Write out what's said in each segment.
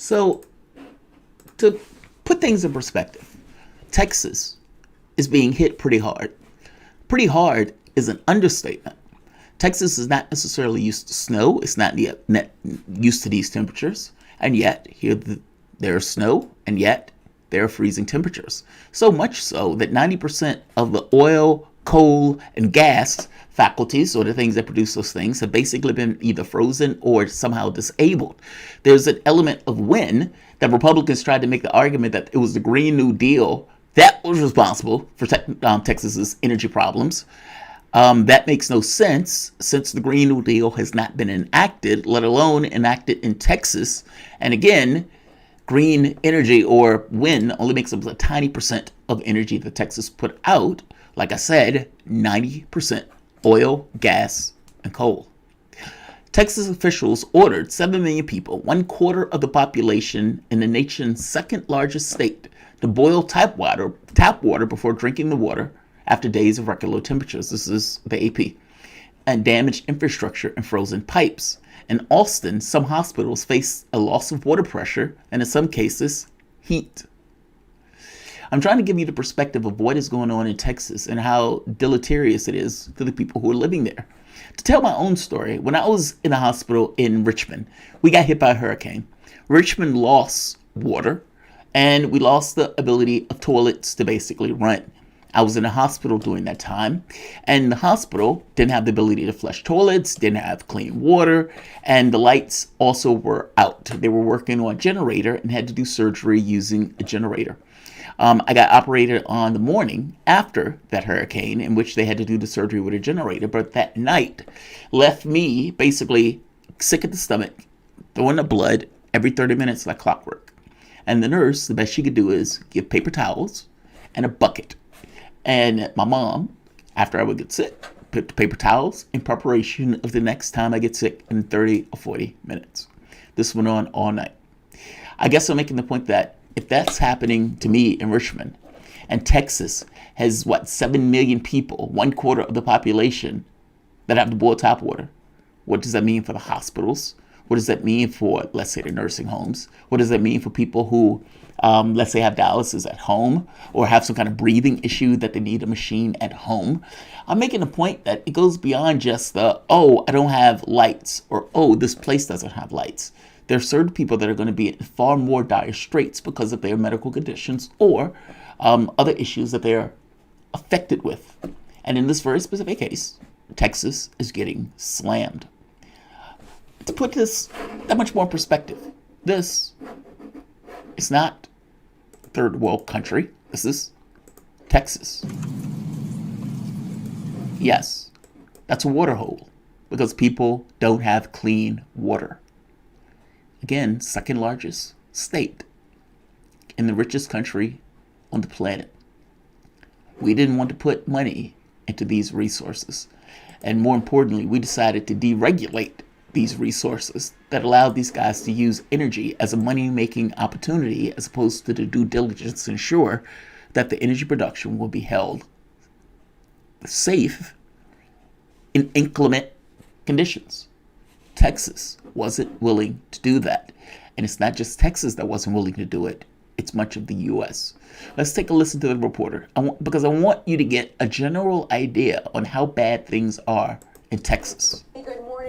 So, to put things in perspective, Texas is being hit pretty hard. Pretty hard is an understatement. Texas is not necessarily used to snow. It's not yet used to these temperatures. And yet, there's snow, and yet there are freezing temperatures. So much so that 90% of the oil, coal, and gas faculties, or the things that produce those things, have basically been either frozen or somehow disabled. There's an element of wind that Republicans tried to make the argument that it was the Green New Deal that was responsible for Texas's energy problems. That makes no sense since the Green New Deal has not been enacted, let alone enacted in Texas. And again, green energy or wind only makes up a tiny percent of energy that Texas put out. Like I said, 90% oil, gas, and coal. Texas officials ordered 7 million people, 1/4 of the population in the nation's second largest state, to boil tap water before drinking the water after days of record low temperatures. This is the AP. And damaged infrastructure and frozen pipes. In Austin, some hospitals face a loss of water pressure and in some cases, heat. I'm trying to give you the perspective of what is going on in Texas and how deleterious it is to the people who are living there. To tell my own story, when I was in a hospital in Richmond, we got hit by a hurricane. Richmond lost water, and we lost the ability of toilets to basically run. I was in a hospital during that time, and the hospital didn't have the ability to flush toilets, didn't have clean water, and the lights also were out. They were working on a generator and had to do surgery using a generator. I got operated on the morning after that hurricane, in which they had to do the surgery with a generator, but that night left me basically sick at the stomach, throwing up blood every 30 minutes like clockwork. And the nurse, the best she could do is give paper towels and a bucket. And my mom, after I would get sick, put the paper towels in preparation of the next time I get sick in 30 or 40 minutes. This went on all night. I guess I'm making the point that if that's happening to me in Richmond, and Texas has, 7 million people, 1/4 of the population that have to boil tap water, what does that mean for the hospitals? What does that mean for, let's say, the nursing homes? What does that mean for people who, let's say, have dialysis at home or have some kind of breathing issue that they need a machine at home? I'm making a point that it goes beyond just the, oh, I don't have lights, or, oh, this place doesn't have lights. There are certain people that are going to be in far more dire straits because of their medical conditions or other issues that they're affected with. And in this very specific case, Texas is getting slammed. To put this that much more in perspective, this is not a third world country. This is Texas. Yes, that's a water hole because people don't have clean water. Again, second largest state in the richest country on the planet. We didn't want to put money into these resources. And more importantly, we decided to deregulate these resources that allowed these guys to use energy as a money-making opportunity as opposed to the due diligence to ensure that the energy production will be held safe in inclement conditions. Texas wasn't willing to do that. And it's not just Texas that wasn't willing to do it. It's much of the U.S. Let's take a listen to the reporter because I want you to get a general idea on how bad things are in Texas.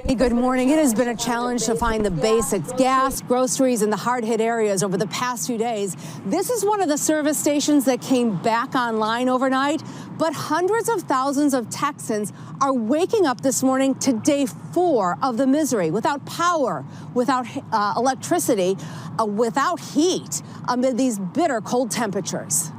Hey, good morning. It has been a challenge to find the basics, gas, groceries in the hard-hit areas over the past few days. This is one of the service stations that came back online overnight, but hundreds of thousands of Texans are waking up this morning to day 4 of the misery, without power, without electricity, without heat, amid these bitter cold temperatures.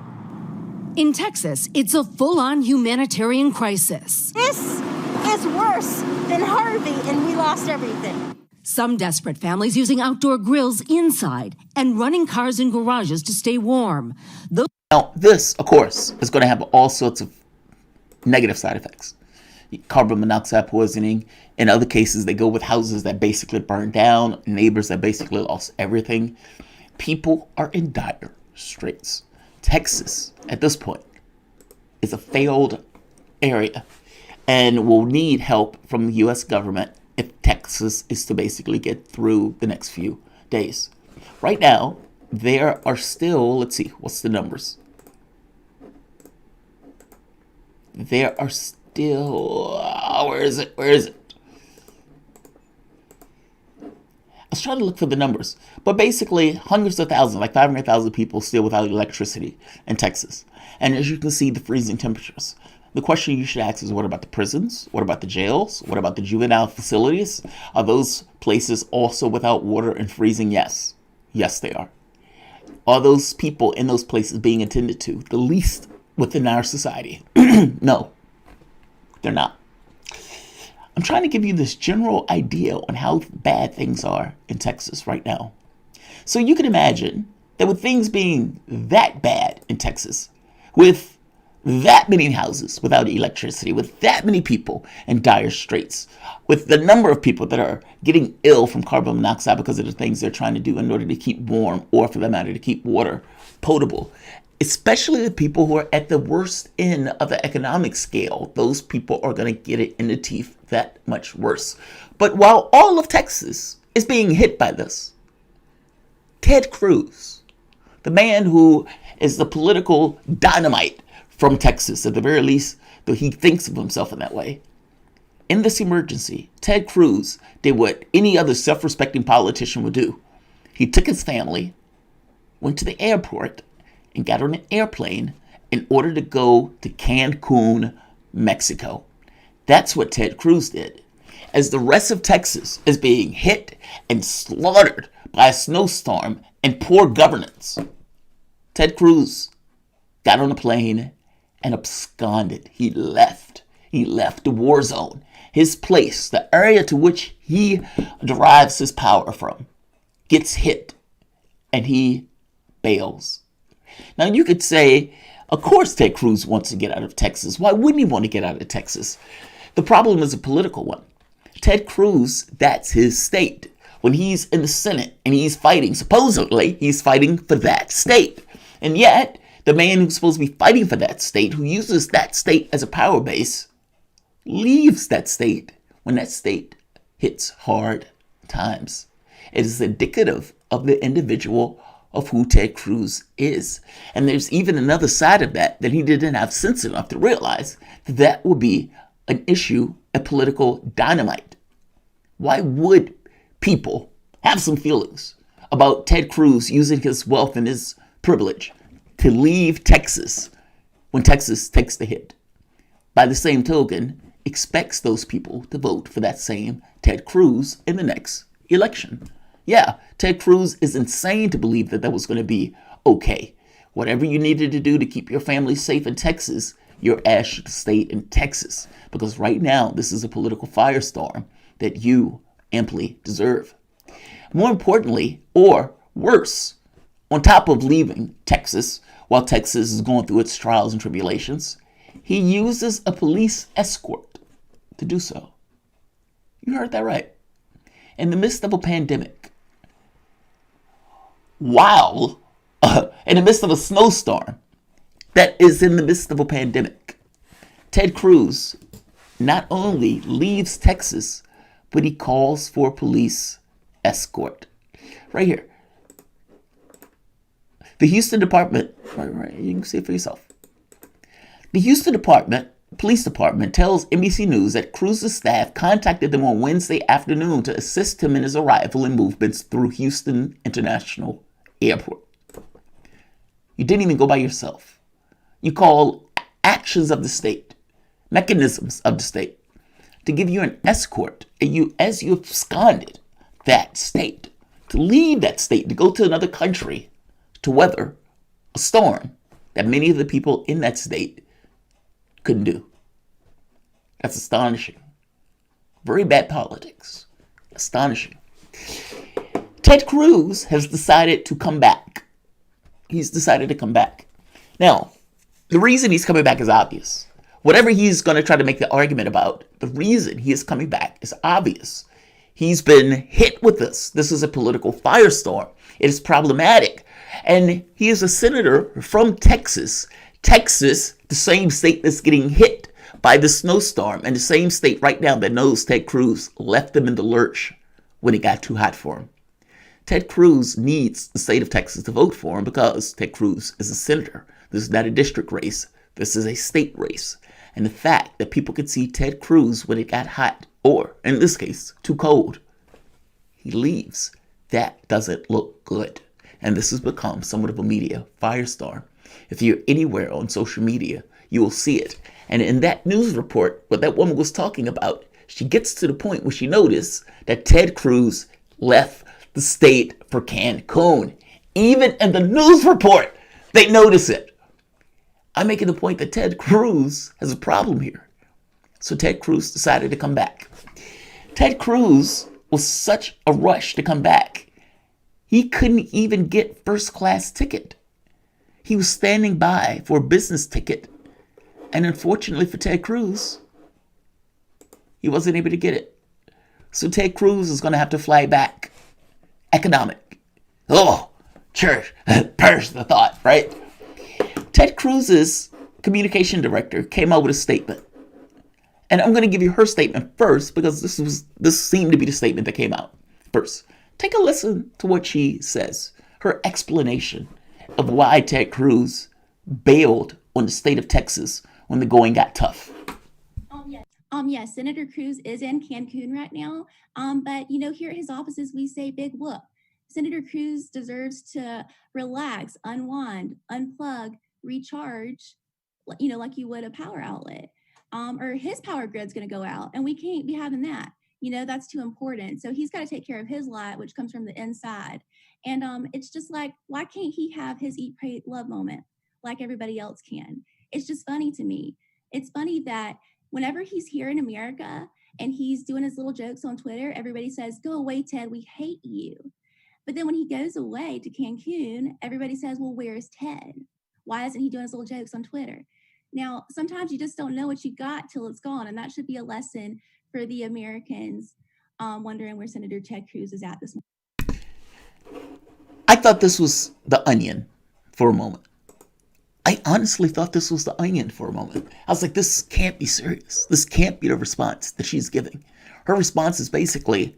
In Texas, it's a full-on humanitarian crisis. This is worse than Harvey, and we lost everything. Some desperate families using outdoor grills inside and running cars in garages to stay warm. Now, this, of course, is going to have all sorts of negative side effects. Carbon monoxide poisoning. In other cases, they go with houses that basically burned down, neighbors that basically lost everything. People are in dire straits. Texas, at this point, is a failed area and will need help from the U.S. government if Texas is to basically get through the next few days. Right now, there are still, let's see, what's the numbers? There are still, where is it? I was trying to look for the numbers, but basically hundreds of thousands, like 500,000 people still without electricity in Texas. And as you can see, the freezing temperatures. The question you should ask is, what about the prisons? What about the jails? What about the juvenile facilities? Are those places also without water and freezing? Yes. Yes, they are. Are those people in those places being attended to? The least within our society? No, they're not. I'm trying to give you this general idea on how bad things are in Texas right now. So you can imagine that with things being that bad in Texas, with that many houses without electricity, with that many people in dire straits, with the number of people that are getting ill from carbon monoxide because of the things they're trying to do in order to keep warm, or for that matter, to keep water potable, especially the people who are at the worst end of the economic scale, those people are going to get it in the teeth that much worse. But while all of Texas is being hit by this, Ted Cruz, the man who is the political dynamite from Texas, at the very least, though he thinks of himself in that way, in this emergency, Ted Cruz did what any other self-respecting politician would do. He took his family, went to the airport, and got on an airplane in order to go to Cancun, Mexico. That's what Ted Cruz did. As the rest of Texas is being hit and slaughtered by a snowstorm and poor governance, Ted Cruz got on a plane and absconded. He left. He left the war zone. His place, the area to which he derives his power from, gets hit, and he bails. Now, you could say, of course Ted Cruz wants to get out of Texas. Why wouldn't he want to get out of Texas? The problem is a political one. Ted Cruz, that's his state. When he's in the Senate and he's fighting, supposedly he's fighting for that state. And yet, the man who's supposed to be fighting for that state, who uses that state as a power base, leaves that state when that state hits hard times. It is indicative of the individual of who Ted Cruz is. And there's even another side of that he didn't have sense enough to realize that that would be an issue, a political dynamite. Why would people have some feelings about Ted Cruz using his wealth and his privilege to leave Texas when Texas takes the hit? By the same token, expects those people to vote for that same Ted Cruz in the next election. Yeah, Ted Cruz is insane to believe that was going to be okay. Whatever you needed to do to keep your family safe in Texas, your ass should stay in Texas. Because right now, this is a political firestorm that you amply deserve. More importantly, or worse, on top of leaving Texas, while Texas is going through its trials and tribulations, he uses a police escort to do so. You heard that right. In the midst of a pandemic, while in the midst of a snowstorm that is in the midst of a pandemic, Ted Cruz not only leaves Texas, but he calls for police escort. Right here. The Houston Department, right, you can see it for yourself. The Houston Police Department tells NBC News that Cruz's staff contacted them on Wednesday afternoon to assist him in his arrival and movements through Houston International Airport. You didn't even go by yourself. You call actions of the state, mechanisms of the state, to give you an escort, and as you absconded that state, to leave that state, to go to another country, to weather a storm that many of the people in that state couldn't do. That's astonishing. Very bad politics. Astonishing. Ted Cruz has decided to come back. He's decided to come back. Now, the reason he's coming back is obvious. Whatever he's going to try to make the argument about, the reason he is coming back is obvious. He's been hit with this. This is a political firestorm. It is problematic. And he is a senator from Texas. Texas, the same state that's getting hit by the snowstorm, and the same state right now that knows Ted Cruz left them in the lurch when it got too hot for him. Ted Cruz needs the state of Texas to vote for him because Ted Cruz is a senator. This is not a district race. This is a state race. And the fact that people could see Ted Cruz when it got hot, or in this case, too cold, he leaves. That doesn't look good. And this has become somewhat of a media firestorm. If you're anywhere on social media, you will see it. And in that news report, what that woman was talking about, she gets to the point where she noticed that Ted Cruz left the state for Cancun. Even in the news report, they notice it. I'm making the point that Ted Cruz has a problem here. So Ted Cruz decided to come back. Ted Cruz was such a rush to come back. He couldn't even get first class ticket. He was standing by for a business ticket. And unfortunately for Ted Cruz, he wasn't able to get it. So Ted Cruz is going to have to fly back. Economic. Oh, church. Perish the thought, right? Ted Cruz's communication director came out with a statement. And I'm going to give you her statement first because this seemed to be the statement that came out first. Take a listen to what she says. Her explanation of why Ted Cruz bailed on the state of Texas when the going got tough. Yes, Senator Cruz is in Cancun right now. But here at his offices, we say big whoop. Senator Cruz deserves to relax, unwind, unplug, recharge, like you would a power outlet. Or his power grid's going to go out, and we can't be having that. That's too important. So he's got to take care of his light, which comes from the inside. And it's just like, why can't he have his eat, pray, love moment like everybody else can? It's just funny to me. It's funny that whenever he's here in America and he's doing his little jokes on Twitter, everybody says, go away, Ted, we hate you. But then when he goes away to Cancun, everybody says, well, where's Ted? Why isn't he doing his little jokes on Twitter? Now, sometimes you just don't know what you got till it's gone. And that should be a lesson for the Americans wondering where Senator Ted Cruz is at this moment. I thought this was the Onion for a moment. I honestly thought this was the Onion for a moment. I was like, this can't be serious. This can't be the response that she's giving. Her response is basically,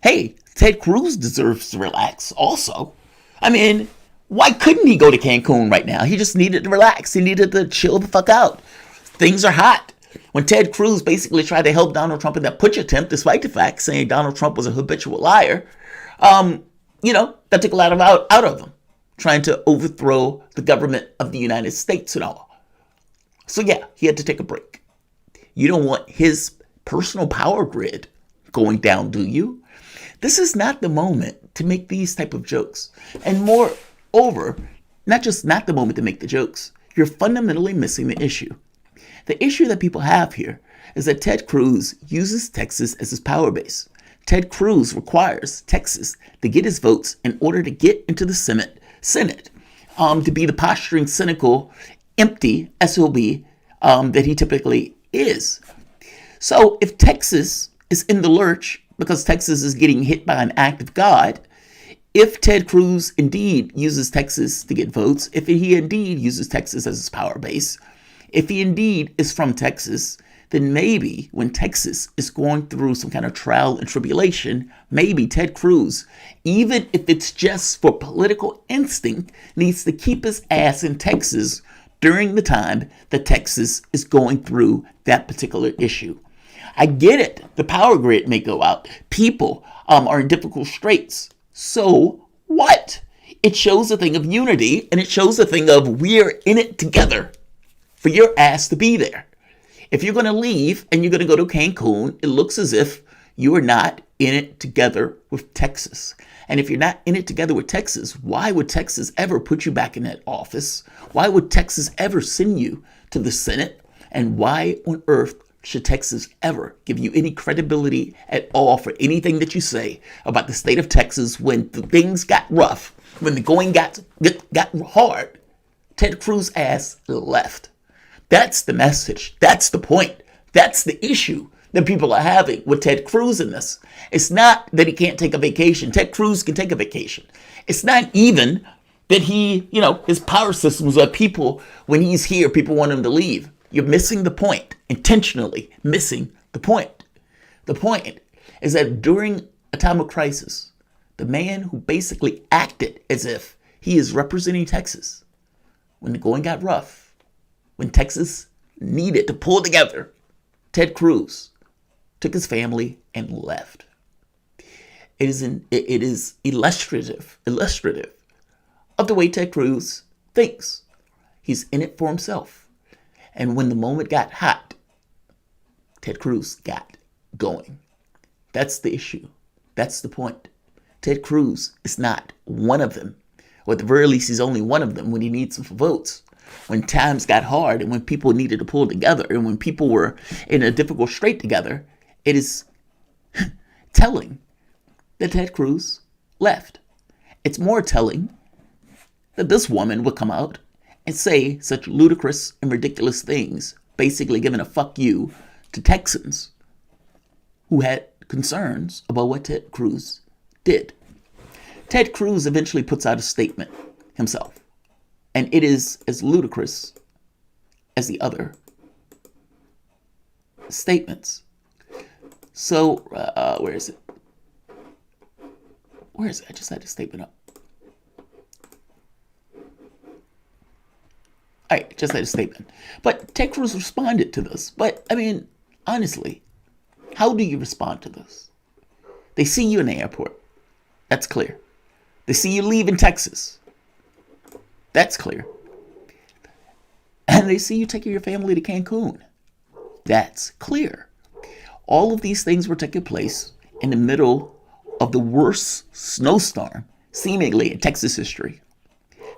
hey, Ted Cruz deserves to relax also. I mean, why couldn't he go to Cancun right now? He just needed to relax. He needed to chill the fuck out. Things are hot. When Ted Cruz basically tried to help Donald Trump in that putsch attempt, despite the fact saying Donald Trump was a habitual liar, that took a lot out of him, trying to overthrow the government of the United States and all. So yeah, he had to take a break. You don't want his personal power grid going down, do you? This is not the moment to make these type of jokes. And moreover, not the moment to make the jokes, you're fundamentally missing the issue. The issue that people have here is that Ted Cruz uses Texas as his power base. Ted Cruz requires Texas to get his votes in order to get into the Senate, to be the posturing, cynical, empty SOB that he typically is. So if Texas is in the lurch because Texas is getting hit by an act of God, if Ted Cruz indeed uses Texas to get votes, if he indeed uses Texas as his power base, if he indeed is from Texas, then maybe when Texas is going through some kind of trial and tribulation, maybe Ted Cruz, even if it's just for political instinct, needs to keep his ass in Texas during the time that Texas is going through that particular issue. I get it. The power grid may go out. People are in difficult straits. So what? It shows a thing of unity, and it shows a thing of we're in it together for your ass to be there. If you're going to leave and you're going to go to Cancun, it looks as if you are not in it together with Texas. And if you're not in it together with Texas, why would Texas ever put you back in that office? Why would Texas ever send you to the Senate? And why on earth should Texas ever give you any credibility at all for anything that you say about the state of Texas when the things got rough, when the going got hard? Ted Cruz ass left. That's the message. That's the point. That's the issue that people are having with Ted Cruz in this. It's not that he can't take a vacation. Ted Cruz can take a vacation. It's not even that he, his power systems are people, when he's here, people want him to leave. You're missing the point, intentionally missing the point. The point is that during a time of crisis, The man who basically acted as if he is representing Texas when the going got rough, when Texas needed to pull together, Ted Cruz took his family and left. It is illustrative of the way Ted Cruz thinks. He's in it for himself. And when the moment got hot, Ted Cruz got going. That's the issue. That's the point. Ted Cruz is not one of them. Or at the very least, he's only one of them when he needs some votes. When times got hard and when people needed to pull together and when people were in a difficult strait together, it is telling that Ted Cruz left. It's more telling that this woman would come out and say such ludicrous and ridiculous things, basically giving a fuck you to Texans who had concerns about what Ted Cruz did. Ted Cruz eventually puts out a statement himself, and it is as ludicrous as the other statements. So, where is it? Where is it? I just had the statement up. All right, just had a statement. But Ted Cruz responded to this. But, I mean, honestly, how do you respond to this? They see you in the airport. That's clear. They see you leaving Texas. That's clear. And they see you taking your family to Cancun. That's clear. All of these things were taking place in the middle of the worst snowstorm, seemingly, in Texas history.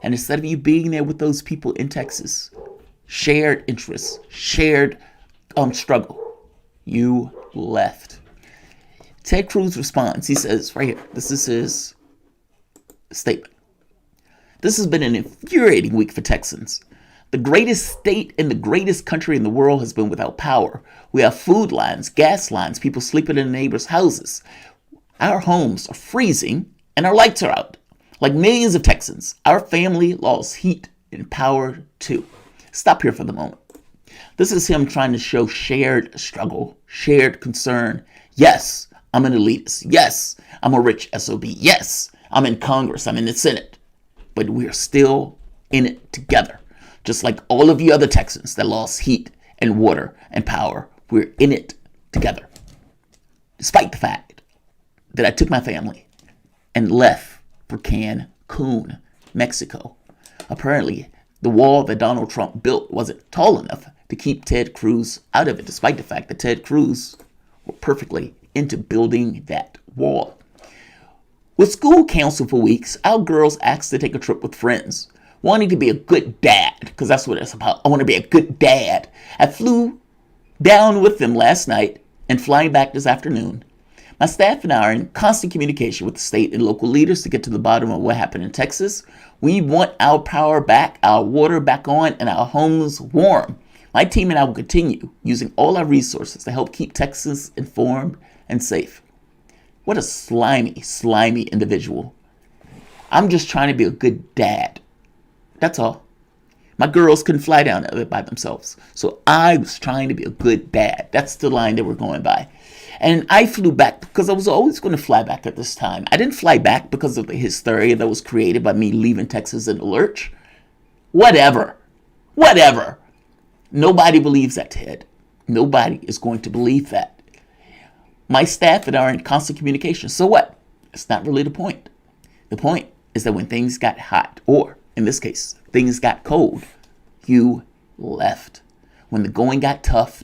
And instead of you being there with those people in Texas, shared interests, shared struggle, you left. Ted Cruz responds. He says, right here, this is his statement. This has been an infuriating week for Texans. The greatest state in the greatest country in the world has been without power. We have food lines, gas lines, people sleeping in neighbors' houses. Our homes are freezing and our lights are out. Like millions of Texans, our family lost heat and power too. Stop here for the moment. This is him trying to show shared struggle, shared concern. Yes, I'm an elitist. Yes, I'm a rich SOB. Yes, I'm in Congress. I'm in the Senate. But we're still in it together. Just like all of you other Texans that lost heat and water and power, we're in it together. Despite the fact that I took my family and left for Cancun, Mexico. Apparently, the wall that Donald Trump built wasn't tall enough to keep Ted Cruz out of it, despite the fact that Ted Cruz were perfectly into building that wall. With school canceled for weeks, our girls asked to take a trip with friends, wanting to be a good dad, because that's what it's about. I want to be a good dad. I flew down with them last night and flying back this afternoon. My staff and I are in constant communication with the state and local leaders to get to the bottom of what happened in Texas. We want our power back, our water back on, and our homes warm. My team and I will continue using all our resources to help keep Texas informed and safe. What a slimy individual. I'm just trying to be a good dad. That's all. My girls couldn't fly down there by themselves. So I was trying to be a good dad. That's the line that we're going by. And I flew back because I was always going to fly back at this time. I didn't fly back because of the hysteria that was created by me leaving Texas in the lurch. Whatever. Nobody believes that, Ted. Nobody is going to believe that. My staff and I are in constant communication. So what? It's not really the point. The point is that when things got hot, or in this case, things got cold, you left. When the going got tough,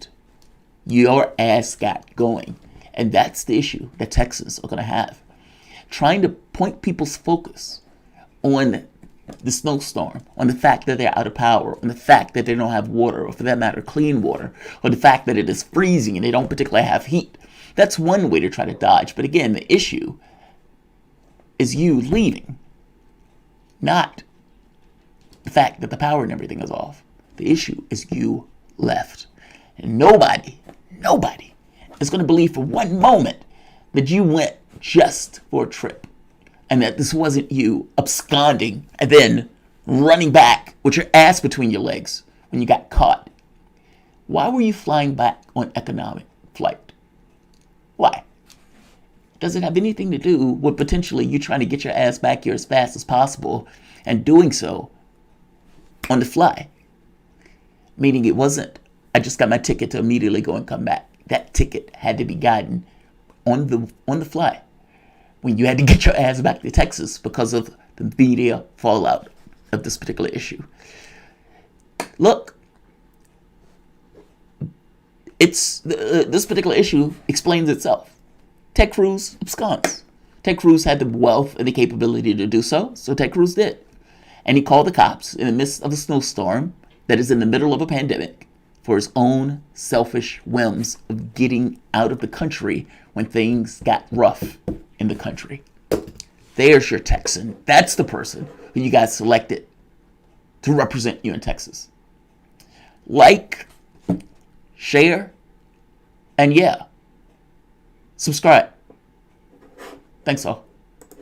your ass got going. And that's the issue that Texans are going to have. Trying to point people's focus on the snowstorm, on the fact that they're out of power, on the fact that they don't have water, or for that matter, clean water, or the fact that it is freezing and they don't particularly have heat. That's one way to try to dodge. But again, the issue is you leaving, not the fact that the power and everything is off. The issue is you left. And nobody is going to believe for one moment that you went just for a trip and that this wasn't you absconding and then running back with your ass between your legs when you got caught. Why were you flying back on economic flight? Why? Does it have anything to do with potentially you trying to get your ass back here as fast as possible and doing so on the fly? Meaning it wasn't, I just got my ticket to immediately go and come back. That ticket had to be gotten on the fly when you had to get your ass back to Texas because of the media fallout of this particular issue. Look, this particular issue explains itself. Ted Cruz absconds. Ted Cruz had the wealth and the capability to do so Ted Cruz did. And he called the cops in the midst of a snowstorm that is in the middle of a pandemic for his own selfish whims of getting out of the country when things got rough in the country. There's your Texan. That's the person who you guys selected to represent you in Texas. Like, share, and yeah, subscribe. Thanks all.